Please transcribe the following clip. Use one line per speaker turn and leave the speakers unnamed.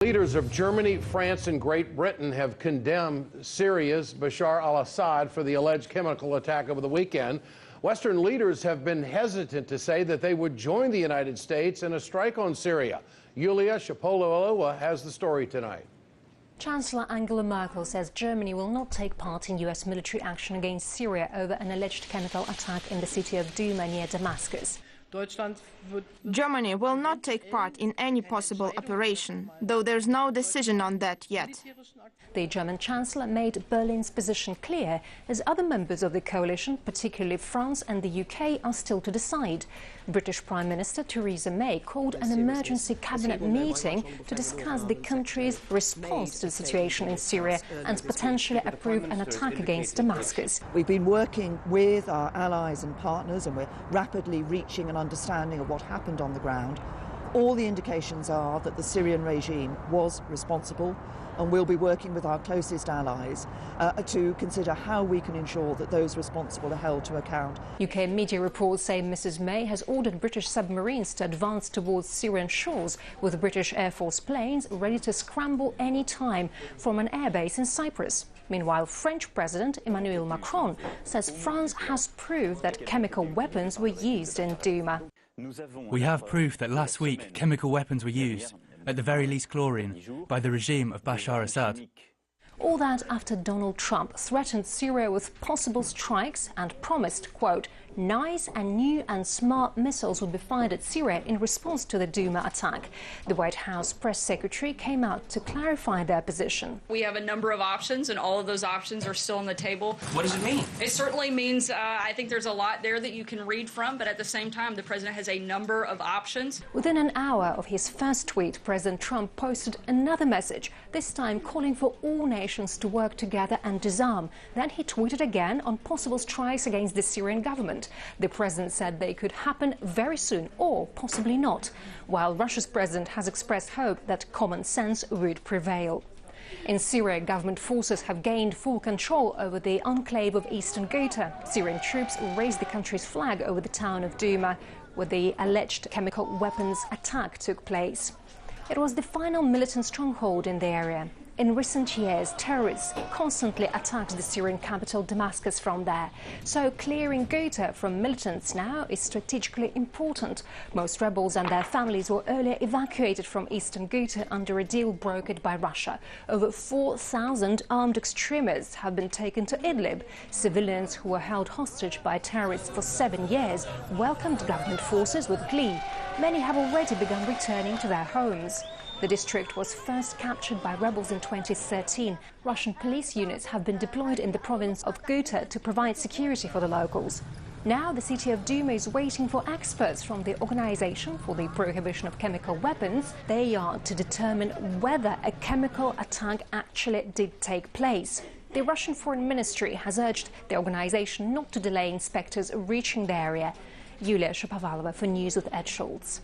Leaders of Germany, France, and Great Britain have condemned Syria's Bashar al-Assad for the alleged chemical attack over the weekend. Western leaders have been hesitant to say that they would join the United States in a strike on Syria. Yulia Shapovalova has the story tonight.
Chancellor Angela Merkel says Germany will not take part in U.S. military action against Syria over an alleged chemical attack in the city of Douma near Damascus.
Germany will not take part in any possible operation, though there's no decision on that yet.
The German Chancellor made Berlin's position clear, as other members of the coalition, particularly France and the UK, are still to decide. British Prime Minister Theresa May called an emergency cabinet meeting to discuss the country's response to the situation in Syria and potentially approve an attack against Damascus.
We've been working with our allies and partners, and we're rapidly reaching an understanding of what happened on the ground. All the indications are that the Syrian regime was responsible, and we'll be working with our closest allies to consider how we can ensure that those responsible are held to account.
UK media reports say Mrs May has ordered British submarines to advance towards Syrian shores, with British Air Force planes ready to scramble any time from an airbase in Cyprus. Meanwhile, French President Emmanuel Macron says France has proved that chemical weapons were used in Douma.
We have proof that last week chemical weapons were used, at the very least chlorine, by the regime of Bashar Assad.
All that after Donald Trump threatened Syria with possible strikes and promised, quote, nice and new and smart missiles would be fired at Syria in response to the Douma attack. The White House press secretary came out to clarify their position.
We have a number of options, and all of those options are still on the table.
What does it mean?
It certainly means, I think there's a lot there that you can read from, but at the same time, the president has a number of options.
Within an hour of his first tweet, President Trump posted another message, this time calling for all nations to work together and disarm. Then he tweeted again on possible strikes against the Syrian government. The president said they could happen very soon, or possibly not, while Russia's president has expressed hope that common sense would prevail. In Syria, government forces have gained full control over the enclave of eastern Ghouta. Syrian troops raised the country's flag over the town of Douma, where the alleged chemical weapons attack took place. It was the final militant stronghold in the area. In recent years, terrorists constantly attacked the Syrian capital Damascus from there. So clearing Ghouta from militants now is strategically important. Most rebels and their families were earlier evacuated from eastern Ghouta under a deal brokered by Russia. Over 4,000 armed extremists have been taken to Idlib. Civilians who were held hostage by terrorists for 7 years welcomed government forces with glee. Many have already begun returning to their homes. The district was first captured by rebels in 2013. Russian police units have been deployed in the province of Ghouta to provide security for the locals. Now the city of Douma is waiting for experts from the Organization for the Prohibition of Chemical Weapons. They are to determine whether a chemical attack actually did take place. The Russian Foreign Ministry has urged the organization not to delay inspectors reaching the area. Yulia Shapovalova for News with Ed Schultz.